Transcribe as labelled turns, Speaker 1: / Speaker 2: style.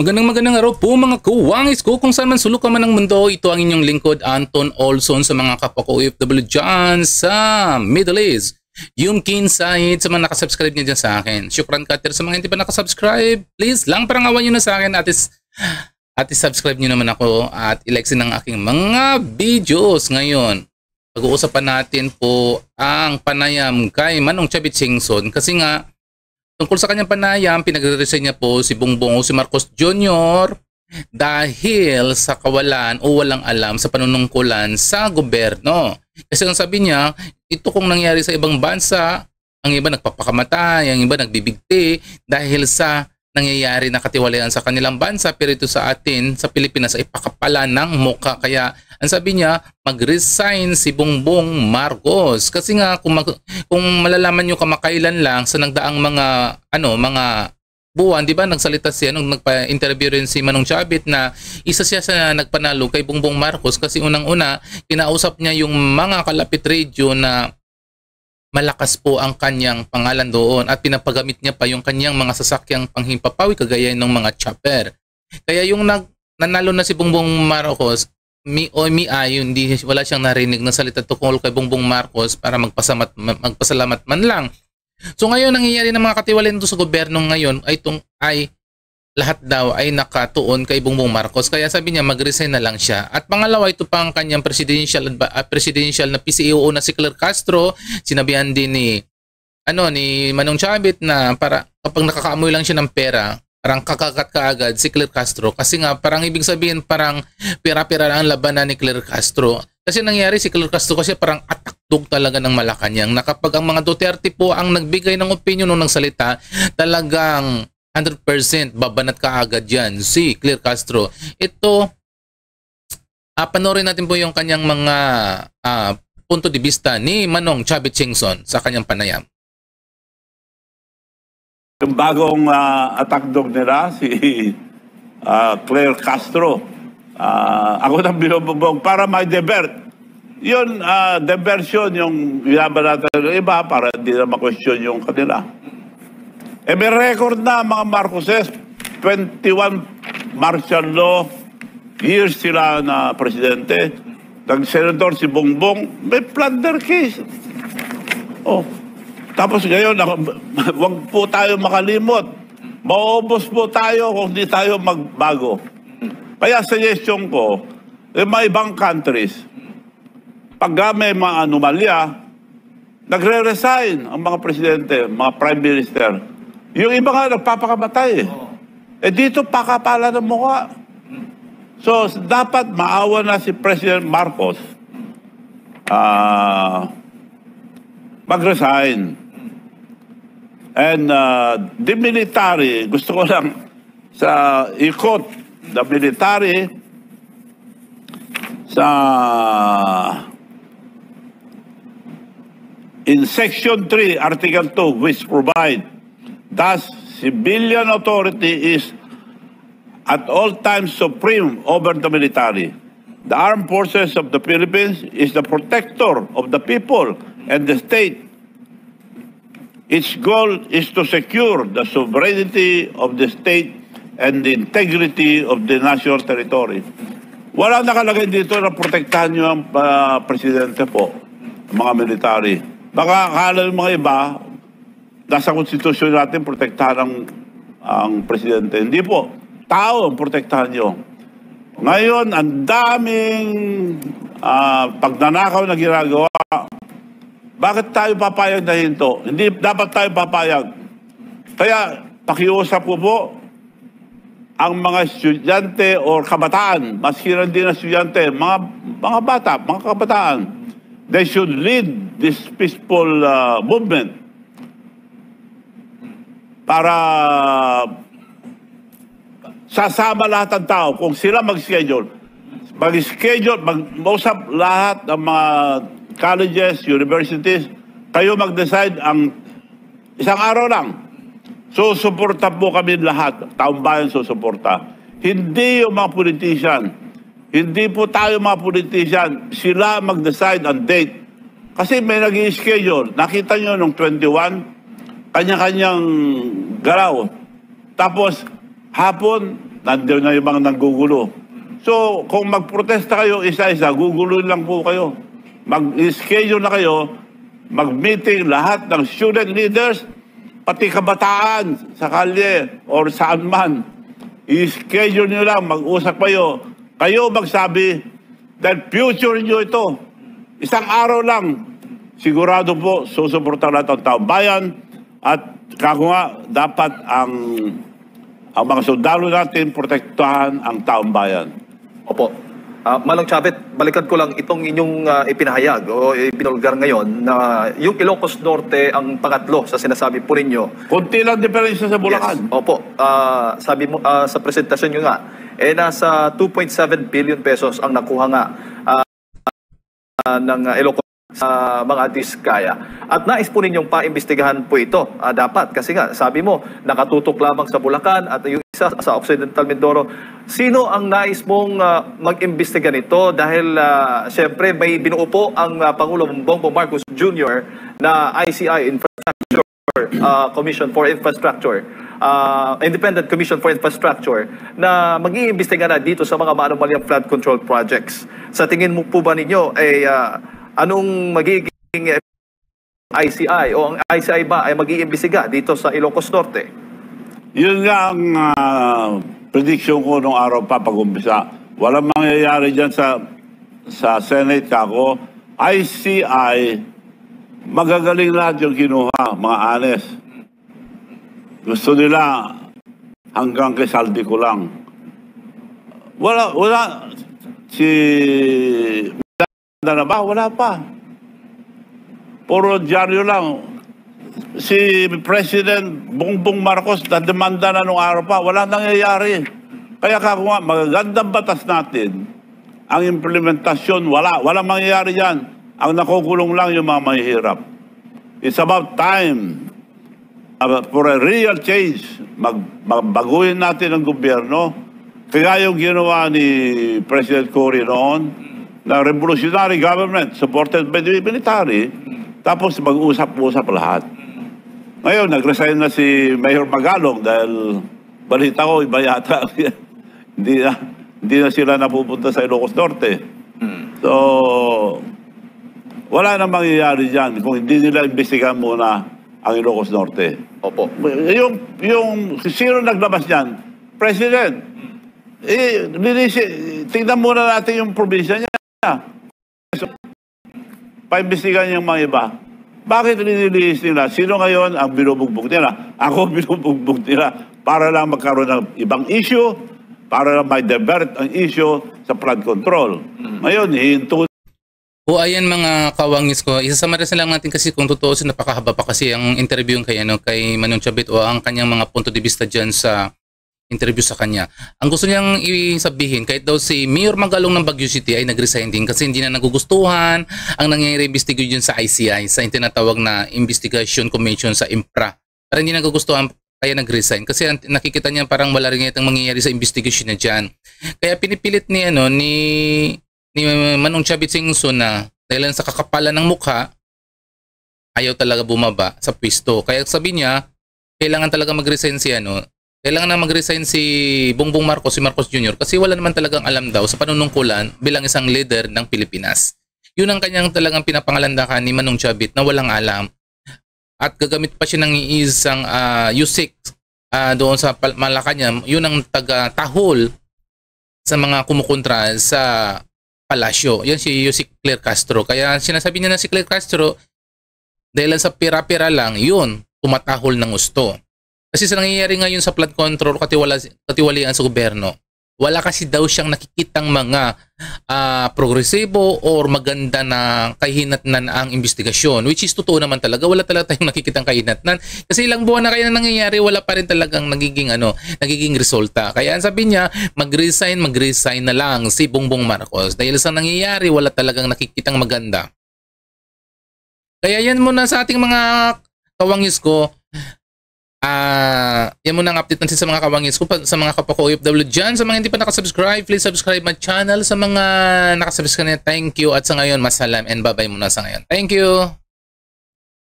Speaker 1: Magandang araw po mga kuwangis ko kung saan man sulok ka man ng mundo. Ito ang inyong lingkod Anton Olson sa mga kapwa ko OFW dyan sa Middle East. Yumkin Said sa mga nakasubscribe niya dyan sa akin. Syukran Kater sa mga hindi pa nakasubscribe. Please lang parang awan nyo na sa akin at subscribe nyo naman ako at ilike ng aking mga videos ngayon. Pag-uusapan natin po ang panayam kay Manong Chavit Singson kasi nga tungkol sa kanyang panayam, pinagre-resign niya po si Bongbong o si Marcos Jr. dahil sa kawalan o walang alam sa panunungkulan sa gobyerno. Kasi ang sabi niya, ito kung nangyari sa ibang bansa, ang iba nagpapakamatay, ang iba nagbibigti dahil sa nangyayari na katiwalian sa kanilang bansa, pero ito sa atin, sa Pilipinas ay pakapala ng mukha. Kaya ang sabi niya, mag-resign si Bongbong Marcos. Kasi nga kung malalaman niyo kamakailan lang sa nagdaang mga buwan, di ba, nagsalita siya nung nagpa-interview rin si Manong Chavit na isa siya sa nagpanalo kay Bongbong Marcos kasi unang-una kinausap niya yung mga kalapit radio na malakas po ang kanyang pangalan doon at pinapagamit niya pa yung kanyang mga sasakyang panghimpapawi kagaya ng mga chopper. Kaya yung nanalo na si Bongbong Marcos, wala siyang narinig na salita tungkol kay Bongbong Marcos para magpasalamat man lang. So ngayon nangyayari ng mga katiwalian doon sa gobyerno ngayon ay lahat daw ay nakatuon kay Bongbong Marcos. Kaya sabi niya mag-resign na lang siya. At pangalawa, ito pa ang kanyang presidential na PCEO na si Claire Castro. Sinabihan din ni Manong Chavit na para kapag nakakaamoy lang siya ng pera, parang kakagat kaagad si Claire Castro. Kasi nga parang ibig sabihin parang pera-pera lang ang labanan ni Claire Castro. Kasi nangyari si Claire Castro kasi parang atakdog talaga ng Malacanang na kapag ang mga Duterte po ang nagbigay ng opinion o ng salita, talagang 100% babanat kaagad yan si Claire Castro. Ito, panoorin natin po yung kanyang mga punto de vista ni Manong Chavit Singson sa kanyang panayam.
Speaker 2: Yung bagong attack dog nila, si Claire Castro, ako nang binububog para may divert. Yun, diversion yung binabanatan ng iba para hindi na ma-question yung kanila. May record na mga Marcoses, 21 martial law years sila na presidente. Nag-senador si Bongbong, may plunder case. Tapos ngayon, wag po tayo makalimot. Maubos po tayo kung di tayo magbago. Kaya suggestion ko, mga ibang countries, pag may mga anomalya, nagre-resign ang mga presidente, mga prime minister. Yung iba nga nagpapakamatay. Dito pakapala ng mukha. So, dapat maawa na si President Marcos mag-resign. And the military, gusto ko lang sa ikot, the military in Section 3, Article 2, which provide thus, civilian authority is at all times supreme over the military. The armed forces of the Philippines is the protector of the people and the state. Its goal is to secure the sovereignty of the state and the integrity of the national territory. Wala nakalagay dito na protektahan nyo ang presidente po, mga military. Baka akala ng mga iba, nasa konstitusyon natin, protektahan ang presidente. Hindi po. Tao ang protektahan nyo. Ngayon, ang daming pagnanakaw na ginagawa. Bakit tayo papayag na hinto? Hindi dapat tayo papayag. Kaya, pakiusap po ang mga estudyante o kabataan, maski din na estudyante, mga bata, mga kabataan, they should lead this peaceful movement para sasama lahat ng tao. Kung sila mag-schedule, mag-usap lahat ng mga colleges, universities, kayo mag-decide ang isang araw lang. Susuporta po kami lahat, taong bayan susuporta. Hindi yung mga politician. Hindi po tayo mga politician. Sila mag-decide ang date. Kasi may nag-i-schedule. Nakita nyo nung 21, kanya-kanyang galaw. Tapos, hapon, nandiyan na yung mga nanggugulo. So, kung magprotesta kayo isa-isa, gugulo lang po kayo. Mag-schedule na kayo, mag-meeting lahat ng student leaders, pati kabataan sa kalye or saan man. I-schedule nyo lang, mag-usap kayo. Kayo magsabi, dahil future nyo ito. Isang araw lang, sigurado po, susuportahan natin ang taong bayan at kako nga, dapat ang mga sundalo natin protektahan ang taong bayan.
Speaker 3: Opo. Manong Chavit, balikan ko lang itong inyong ipinahayag o ipinulgar ngayon na yung Ilocos Norte ang pangatlo sa sinasabi po ninyo.
Speaker 2: Kunti lang diferensya sa Bulacan.
Speaker 3: Yes. Opo. Sabi mo sa presentasyon nyo nga, nasa 2.7 billion pesos ang nakuha nga ng Ilocos sa mga diskaya. At nais po ninyong paimbestigahan po ito. Dapat. Kasi nga, sabi mo, nakatutok lamang sa Bulacan at yung isa sa Occidental Mindoro. Sino ang nais mong mag-imbestiga nito? Dahil, syempre, may binuo po ang Pangulong Bongbong Marcos Jr. na ICI, Infrastructure Commission for Infrastructure, Independent Commission for Infrastructure, na mag-iimbestiga na dito sa mga maanumalyang flood control projects. Sa tingin mo po ba ninyo, anong magiging ICI o ang ICI ba ay mag-iimbestiga dito sa Ilocos Norte?
Speaker 2: Yun nga ang prediction ko nung araw pa pag-umpisa. Walang mangyayari dyan sa Senate kako. ICI, magagaling lahat yung kinuha, mga honest. Gusto nila hanggang kay saldi ko lang. Wala. Na ba? Wala pa. Puro dyaryo lang. Si President Bongbong Marcos na-demanda na nung araw pa. Wala nangyayari. Kaya kako nga, magagandang batas natin, ang implementasyon, wala. Walang mangyayari yan. Ang nakukulong lang yung mga mahihirap. It's about time for a real change. Magbaguhin natin ang gobyerno. Kaya yung ginawa ni President Cory noon, na revolutionary government supported by the military, tapos mag-usap-usap lahat. Ngayon, nag-resign na si Mayor Magalong dahil balita ko, iba yata. hindi na sila napupunta sa Ilocos Norte. So, wala na mangyayari dyan kung hindi nila imbestigahan muna ang Ilocos Norte.
Speaker 3: Opo.
Speaker 2: Yung sino naglabas dyan? President. Tingnan muna natin yung probinsya niya. Paimbestigahan yung mga iba. Bakit nililinis nila? Sino ngayon ang binubugbog nila? Ako binubugbog nila para lang magkaroon ng ibang issue, para lang may divert ang issue sa flood control. Ngayon, hinto.
Speaker 1: O ayan mga kawangis ko, isasamaris na lang natin kasi kung totoo napakahaba pa kasi ang interview kay Manong Chavit o ang kanyang mga punto de vista dyan sa interview sa kanya. Ang gusto niyang isabihin, kahit daw si Mayor Magalong ng Baguio City ay nag-resign din kasi hindi na nagugustuhan ang nangyayari investigation sa ICI, sa tinatawag na Investigation Commission sa IMPRA. Pero hindi nagugustuhan kaya nag-resign kasi nakikita niya parang wala rin itang mangyayari sa investigation na dyan. Kaya pinipilit ni Manong Chavit Singson na dahil sa kakapalan ng mukha, ayaw talaga bumaba sa pwesto. Kaya sabi niya, kailangan talaga mag-resign kailangan na mag-resign si Bongbong Marcos, si Marcos Jr. kasi wala naman talagang alam daw sa panunungkulan bilang isang leader ng Pilipinas. Yun ang kanyang talagang pinapangalandakan ni Manong Chavit na walang alam. At gagamit pa siya ng isang USIC doon sa Malacanang. Yun ang taga-tahol sa mga kumukontra sa palasyo. Yan si Yusik Claire Castro. Kaya sinasabi niya na si Claire Castro dahil sa pira-pira lang, yun, tumatahol ng gusto. Kasi sa nangyayari ngayon sa flood control, katiwalian sa gobyerno, wala kasi daw siyang nakikitang mga progresibo or maganda na kahinatnan ang investigasyon. Which is totoo naman talaga. Wala talaga tayong nakikitang kahinatnan. Kasi ilang buwan na kaya na nangyayari, wala pa rin talagang nagiging resulta. Kaya sabi niya, mag-resign na lang si Bongbong Marcos. Dahil sa nangyayari, wala talagang nakikitang maganda. Kaya yan muna sa ating mga kawangis ko. Yan muna ang update natin sa mga kawangis ko, sa mga kapwa ko OFW dyan. Sa mga hindi pa nakasubscribe, please subscribe my channel. Sa mga nakasubscribe na, thank you. At sa ngayon, masalam and bye-bye muna sa ngayon. Thank you!